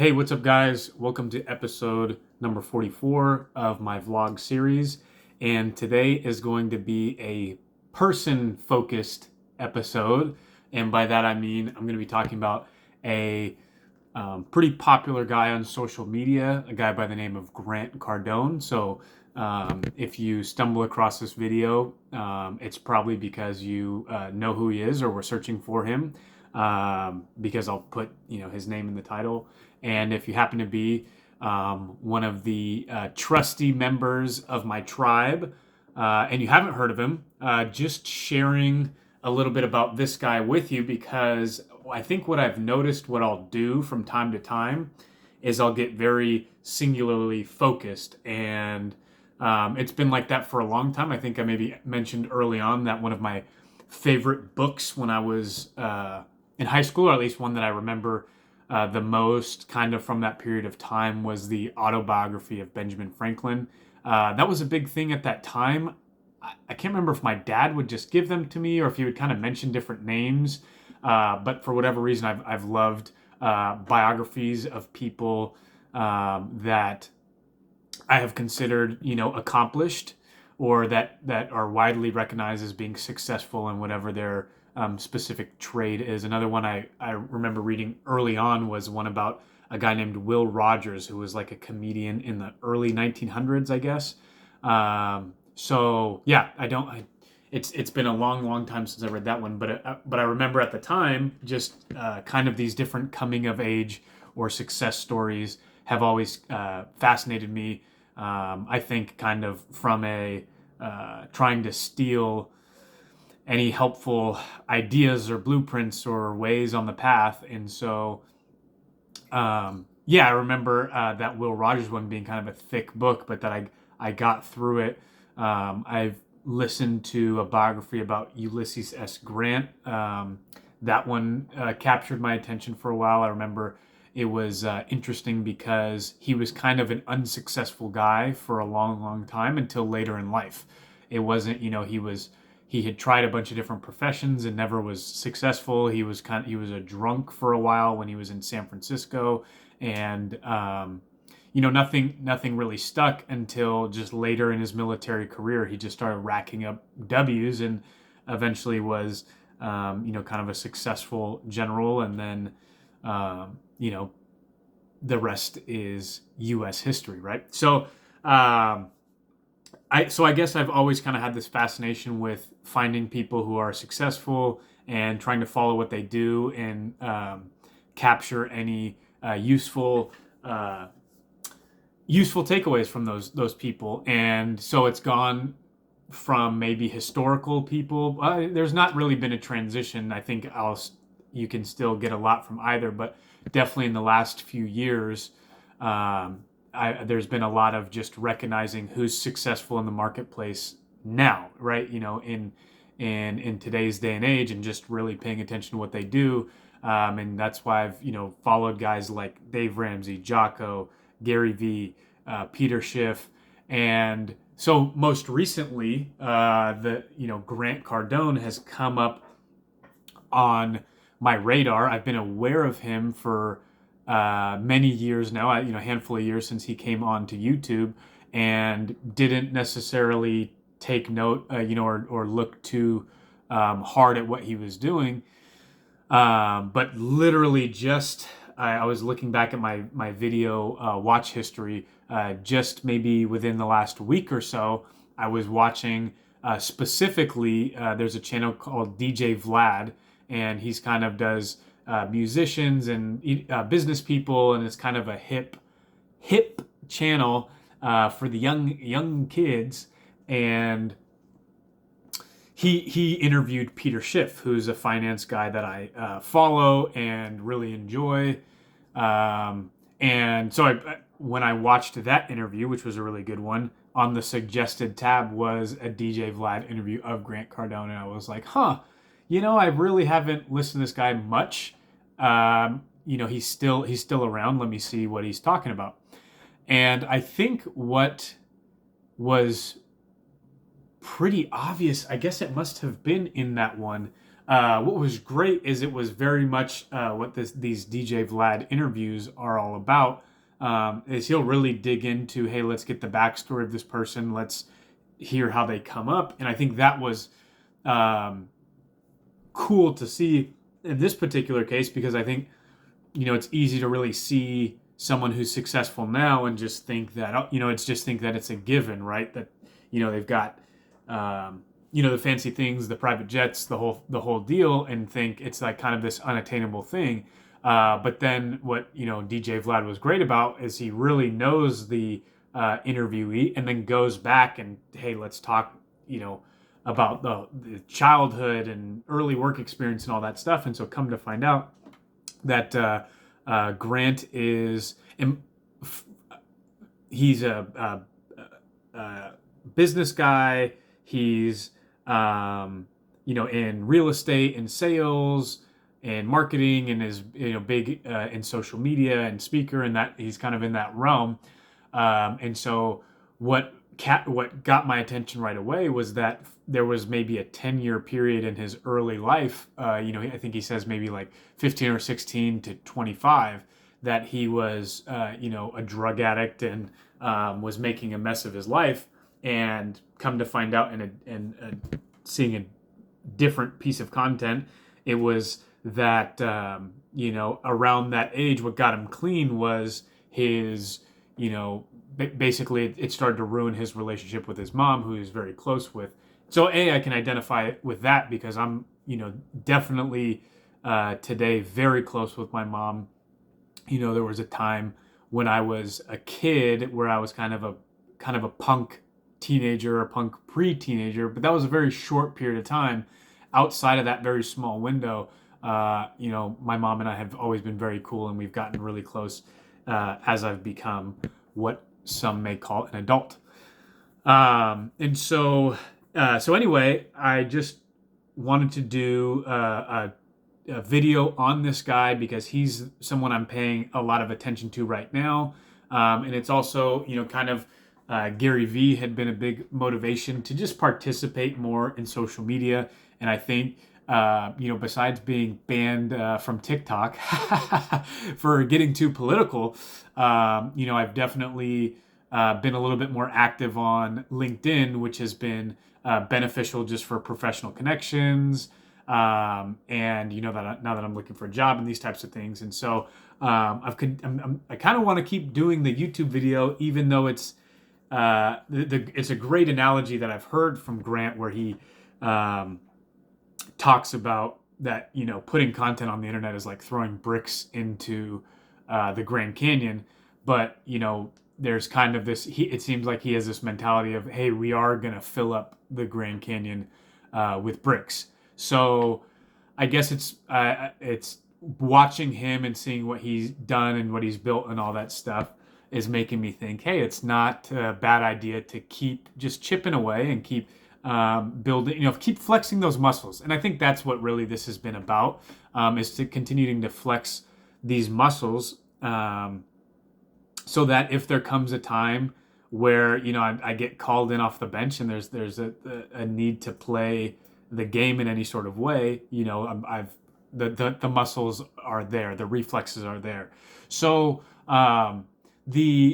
Hey, what's up, guys? Welcome to episode number 44 of my vlog series. And today is going to be a person focused episode. And by that, I mean I'm going to be talking about a pretty popular guy on social media, a guy by the name of Grant Cardone. So if you stumble across this video, it's probably because you know who he is or were searching for him, because I'll put his name in the title. And if you happen to be one of the trusty members of my tribe and you haven't heard of him, just sharing a little bit about this guy with you, because I think what I've noticed, what I'll do from time to time, is I'll get very singularly focused. And it's been like that for a long time. I think I maybe mentioned early on that one of my favorite books when I was in high school, or at least one that I remember the most kind of from that period of time, was the autobiography of Benjamin Franklin. That was a big thing at that time. I can't remember if my dad would just give them to me or if he would kind of mention different names. But for whatever reason, I've loved biographies of people that I have considered, accomplished, or that are widely recognized as being successful in whatever their specific trade is. Another one I remember reading early on was one about a guy named Will Rogers, who was like a comedian in the early 1900s, I guess. So yeah, it's been a long time since I read that one, but I remember at the time just kind of these different coming of age or success stories have always fascinated me. I think kind of from a trying to steal any helpful ideas or blueprints or ways on the path. And so, yeah, I remember that Will Rogers one being kind of a thick book, but that I got through it. I've listened to a biography about Ulysses S. Grant. That one captured my attention for a while. I remember it was interesting because he was kind of an unsuccessful guy for a long time until later in life. It wasn't, he had tried a bunch of different professions and never was successful. He was a drunk for a while when he was in San Francisco, and nothing really stuck until just later in his military career. He just started racking up W's and eventually was kind of a successful general. And then the rest is U.S. history, right? So I guess I've always kind of had this fascination with finding people who are successful and trying to follow what they do and capture any useful takeaways from those people. And so it's gone from maybe historical people. There's not really been a transition. I think you can still get a lot from either, but definitely in the last few years, there's been a lot of just recognizing who's successful in the marketplace now, right? In today's day and age, and just really paying attention to what they do. And that's why I've followed guys like Dave Ramsey, Jocko, Gary Vee, Peter Schiff, and so most recently, Grant Cardone has come up on my radar. I've been aware of him for many years now, a handful of years since he came on to YouTube, and didn't necessarily take note, or look too hard at what he was doing. But literally just, I was looking back at my video watch history, just maybe within the last week or so, I was watching specifically, there's a channel called DJVLAD, and he's kind of does musicians and business people, and it's kind of a hip channel for the young kids. And he interviewed Peter Schiff, who's a finance guy that I follow and really enjoy. And so when I watched that interview, which was a really good one, on the suggested tab was a DJ Vlad interview of Grant Cardone, and I was like, I really haven't listened to this guy much. He's still around. Let me see what he's talking about. And I think what was pretty obvious, I guess it must have been in that one, what was great is it was very much what these DJ Vlad interviews are all about. Is he'll really dig into, hey, let's get the backstory of this person, let's hear how they come up, and I think that was um, cool to see in this particular case, because I think, it's easy to really see someone who's successful now and just think that, it's just think that it's a given, right? That, they've got, the fancy things, the private jets, the whole deal, and think it's like kind of this unattainable thing. But then what, DJ Vlad was great about is he really knows the interviewee, and then goes back and, hey, let's talk, about the childhood and early work experience and all that stuff. And so come to find out that Grant is, he's a business guy. He's in real estate and sales and marketing, and is big in social media and speaker, and that he's kind of in that realm. And so what got my attention right away was that there was maybe a 10-year period in his early life, I think he says maybe like 15 or 16 to 25, that he was, a drug addict and was making a mess of his life. And come to find out, and seeing a different piece of content, it was that, around that age, what got him clean was his, basically it started to ruin his relationship with his mom, who he's very close with. So I can identify with that because I'm, definitely today very close with my mom. There was a time when I was a kid where I was kind of a punk teenager, or punk pre-teenager, but that was a very short period of time. Outside of that very small window, my mom and I have always been very cool, and we've gotten really close as I've become what some may call an adult. And so anyway, I just wanted to do a video on this guy because he's someone I'm paying a lot of attention to right now. And it's also, kind of Gary Vee had been a big motivation to just participate more in social media. And I think, besides being banned from TikTok for getting too political, I've definitely been a little bit more active on LinkedIn, which has been beneficial just for professional connections. And now that I'm looking for a job and these types of things. And so I kind of want to keep doing the YouTube video, even though it's a great analogy that I've heard from Grant, where he talks about that, putting content on the internet is like throwing bricks into the Grand Canyon. But, there's kind of this, it seems like he has this mentality of, hey, we are going to fill up the Grand Canyon with bricks. So I guess it's watching him and seeing what he's done and what he's built and all that stuff is making me think, hey, it's not a bad idea to keep just chipping away and keep building, keep flexing those muscles. And I think that's what really this has been about, is to continuing to flex these muscles, so that if there comes a time where, I get called in off the bench and there's a need to play the game in any sort of way, the muscles are there, the reflexes are there. So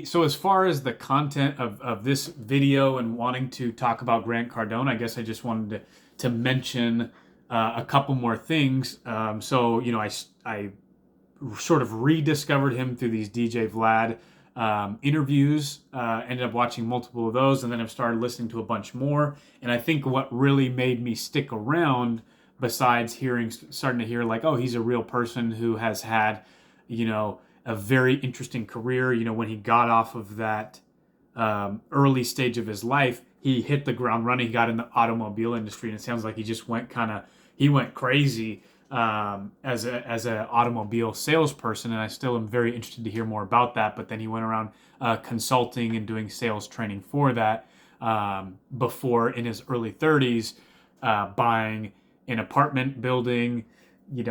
so as far as the content of this video and wanting to talk about Grant Cardone, I guess I just wanted to mention a couple more things. I sort of rediscovered him through these DJ Vlad interviews, ended up watching multiple of those, and then I've started listening to a bunch more. And I think what really made me stick around, besides starting to hear like, oh, he's a real person who has had, a very interesting career. When he got off of that early stage of his life, he hit the ground running. He got in the automobile industry, and it sounds like he just went crazy as an automobile salesperson. And I still am very interested to hear more about that. But then he went around consulting and doing sales training for that, before in his early 30s buying an apartment building.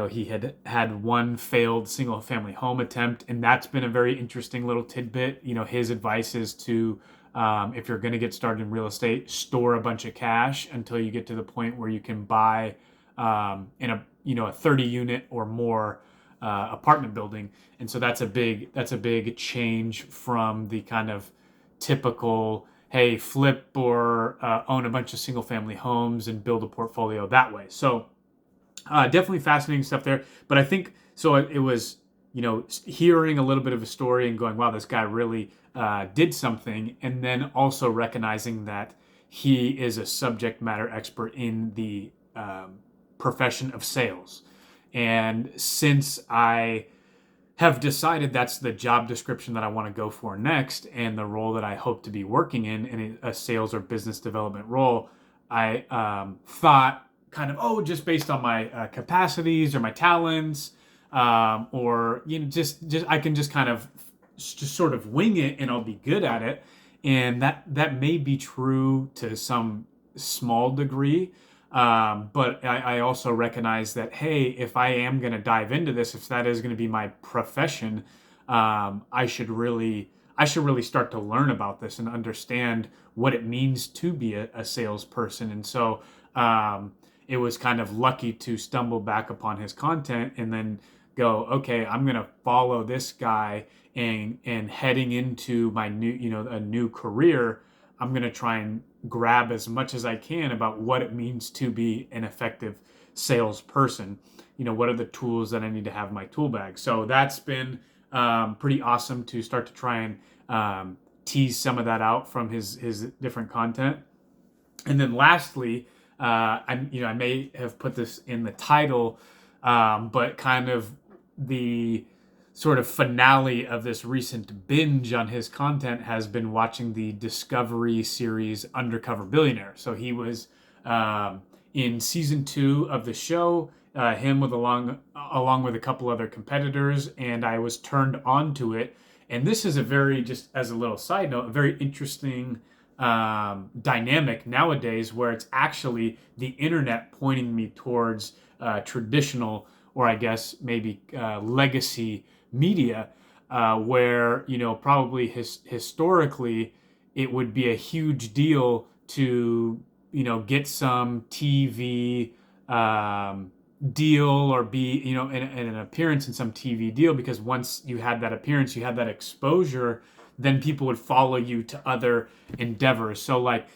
He had one failed single family home attempt, and that's been a very interesting little tidbit. His advice is to, if you're going to get started in real estate, store a bunch of cash until you get to the point where you can buy in a 30 unit or more apartment building. And so that's a big change from the kind of typical, hey, flip or own a bunch of single family homes and build a portfolio that way. So definitely fascinating stuff there. But I think so. It was, hearing a little bit of a story and going, wow, this guy really did something. And then also recognizing that he is a subject matter expert in the profession of sales. And since I have decided that's the job description that I want to go for next and the role that I hope to be working in a sales or business development role, I thought kind of, just based on my capacities or my talents, or just I can just kind of just sort of wing it and I'll be good at it. And that may be true to some small degree. But I also recognize that, hey, if I am going to dive into this, if that is going to be my profession, I should really start to learn about this and understand what it means to be a salesperson. And so it was kind of lucky to stumble back upon his content and then go, okay, I'm going to follow this guy, and heading into my a new career, I'm going to try and grab as much as I can about what it means to be an effective salesperson. What are the tools that I need to have in my tool bag? So that's been pretty awesome to start to try and tease some of that out from his different content. And then lastly, I may have put this in the title, but kind of the sort of finale of this recent binge on his content has been watching the Discovery series Undercover Billionaire. So he was in season 2 of the show, him along with a couple other competitors, and I was turned on to it. And this is just as a little side note, a very interesting dynamic nowadays, where it's actually the internet pointing me towards traditional, or I guess maybe legacy media, where probably historically it would be a huge deal to get some TV deal or be in an appearance in some TV deal, because once you had that appearance, you had that exposure, then people would follow you to other endeavors. So like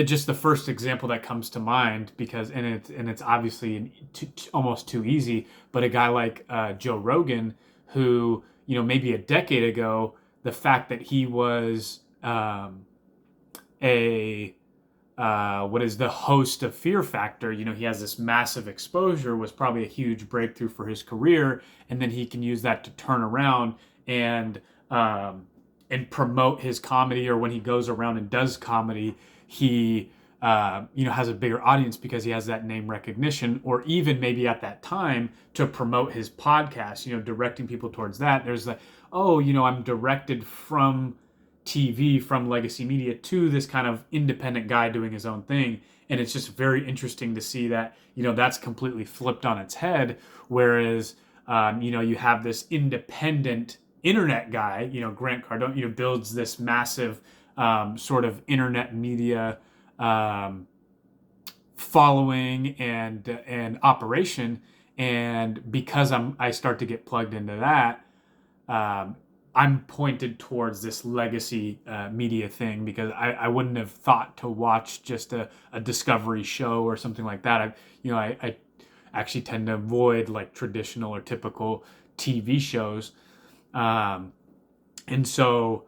just the first example that comes to mind, because it's obviously almost too easy, but a guy like Joe Rogan, who maybe a decade ago, the fact that he was what is the host of Fear Factor, he has this massive exposure, was probably a huge breakthrough for his career, and then he can use that to turn around and promote his comedy, or when he goes around and does comedy, he has a bigger audience because he has that name recognition, or even maybe at that time to promote his podcast, directing people towards that. There's like, I'm directed from TV, from legacy media, to this kind of independent guy doing his own thing. And it's just very interesting to see that, that's completely flipped on its head. Whereas, you have this independent internet guy, Grant Cardone, builds this massive sort of internet media following and operation. And because I start to get plugged into that, I'm pointed towards this legacy media thing, because I wouldn't have thought to watch just a Discovery show or something like that. I actually tend to avoid like traditional or typical TV shows, and so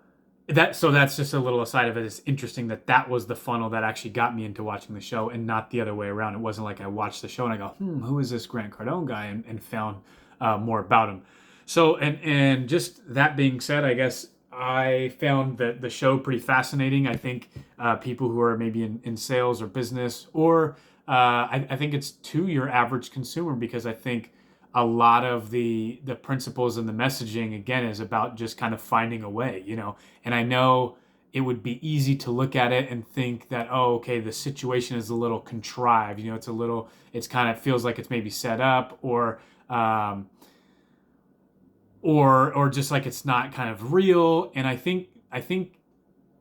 that's just a little aside of it. It's interesting that was the funnel that actually got me into watching the show, and not the other way around. It wasn't like I watched the show and I go, who is this Grant Cardone guy, and found more about him. So, and just that being said, I guess I found the show pretty fascinating. I think people who are maybe in sales or business, or I think it's to your average consumer, because I think a lot of the principles and the messaging, again, is about just kind of finding a way, and I know it would be easy to look at it and think that, okay, the situation is a little contrived, it's kind of feels like it's maybe set up, or just like it's not kind of real. And I think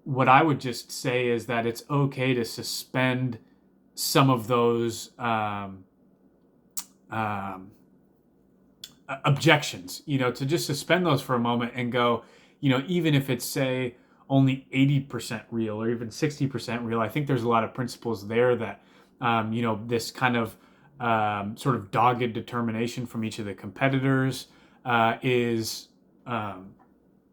what I would just say is that it's okay to suspend some of those um, objections, to just suspend those for a moment and go, even if it's, say, only 80% real or even 60% real. I think there's a lot of principles there that, this kind of sort of dogged determination from each of the competitors is,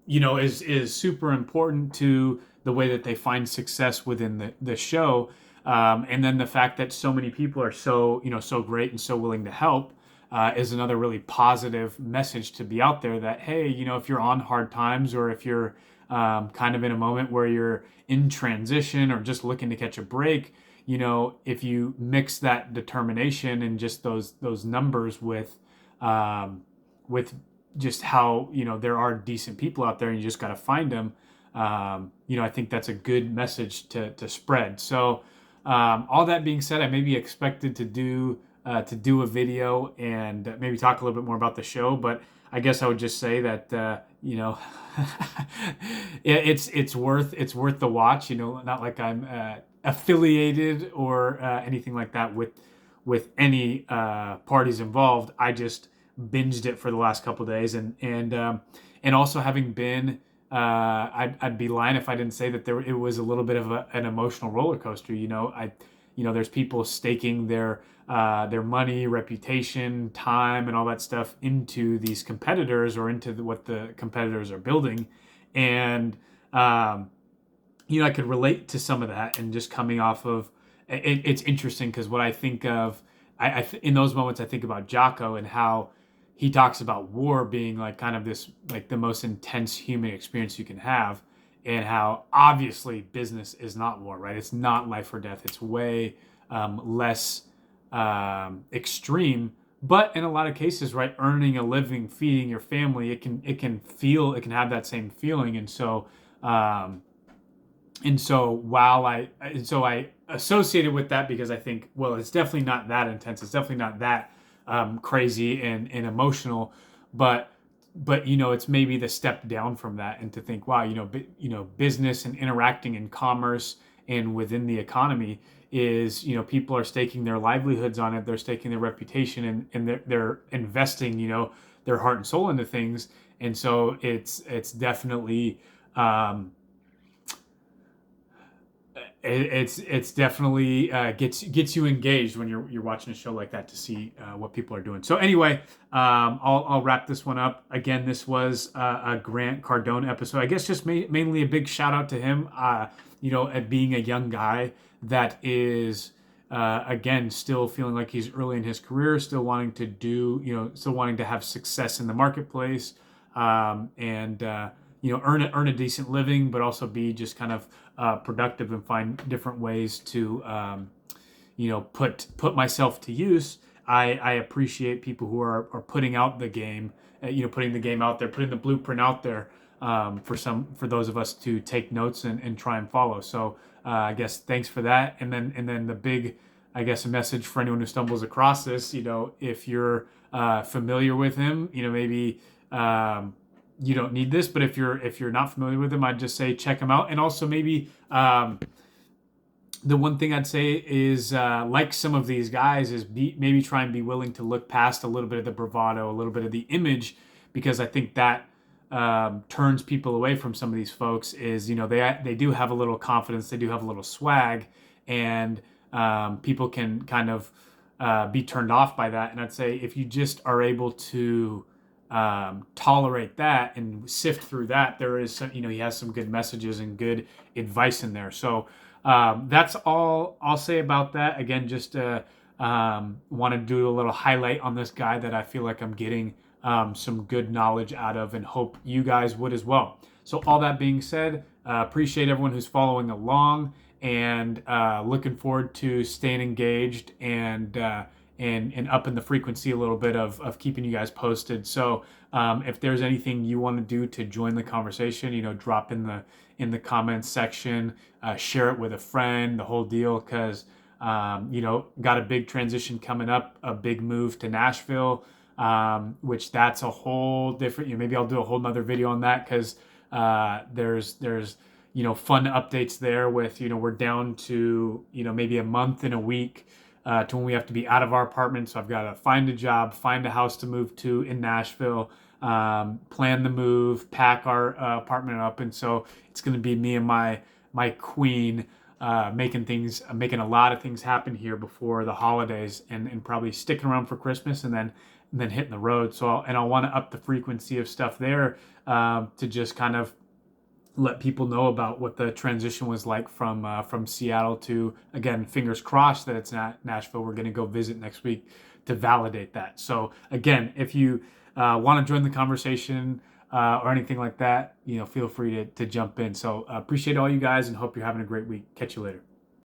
is super important to the way that they find success within the show. And then the fact that so many people are so great and so willing to help is another really positive message to be out there that, hey, if you're on hard times or if you're kind of in a moment where you're in transition or just looking to catch a break, if you mix that determination and just those numbers with just how, there are decent people out there and you just got to find them. I think that's a good message to spread. So all that being said, I maybe expected to do a video and maybe talk a little bit more about the show, but I guess I would just say that it's worth the watch. Not like I'm affiliated or anything like that with any parties involved. I just binged it for the last couple of days, and also having been. I'd be lying if I didn't say that it was a little bit of an emotional roller coaster. There's people staking their money, reputation, time, and all that stuff into these competitors or into what the competitors are building, and I could relate to some of that. And just coming off of it's interesting because what I think of, in those moments I think about Jocko and how he talks about war being like kind of this like the most intense human experience you can have, and how obviously business is not war, right? It's not life or death. It's way less extreme, but in a lot of cases, right, earning a living, feeding your family, it can have that same feeling. And so I associated with that because I think, well, it's definitely not that intense. It's definitely not that crazy and emotional, but it's maybe the step down from that, and to think, wow, business and interacting in commerce and within the economy is, people are staking their livelihoods on it. They're staking their reputation, and they're investing, their heart and soul into things. And so it's definitely it's definitely gets you engaged when you're watching a show like that to see what people are doing. So anyway, I'll wrap this one up. Again, this was a Grant Cardone episode. I guess just mainly a big shout out to him. At being a young guy that is again still feeling like he's early in his career, still wanting to have success in the marketplace, and earn a decent living, but also be just kind of productive and find different ways to put myself to use. I appreciate people who are putting out the game, putting the game out there, putting the blueprint out there for those of us to take notes and try and follow. So I guess thanks for that. And then the big, I guess, a message for anyone who stumbles across this, if you're familiar with him, maybe you don't need this, but if you're not familiar with him, I'd just say check him out. And also maybe the one thing I'd say is like some of these guys is maybe try and be willing to look past a little bit of the bravado, a little bit of the image, because I think that turns people away from some of these folks. Is they do have a little confidence, they do have a little swag, and people can kind of be turned off by that. And I'd say if you just are able to tolerate that and sift through that, there is some, he has some good messages and good advice in there. So that's all I'll say about that. Again, just want to do a little highlight on this guy that I feel like I'm getting some good knowledge out of, and hope you guys would as well. So all that being said, appreciate everyone who's following along, and looking forward to staying engaged and up in the frequency a little bit of keeping you guys posted. So if there's anything you want to do to join the conversation, drop in the comments section, share it with a friend, the whole deal, because got a big transition coming up, a big move to Nashville, which that's a whole different, maybe I'll do a whole nother video on that, because there's fun updates there with, we're down to, maybe a month and a week to when we have to be out of our apartment. So I've got to find a job, find a house to move to in Nashville, plan the move, pack our apartment up. And so it's going to be me and my queen making a lot of things happen here before the holidays, and probably sticking around for Christmas, and then hitting the road. So I'll want to up the frequency of stuff there to just kind of let people know about what the transition was like from Seattle to, again, fingers crossed that it's not Nashville. We're going to go visit next week to validate that. So again, if you want to join the conversation or anything like that, feel free to jump in. So appreciate all you guys and hope you're having a great week. Catch you later.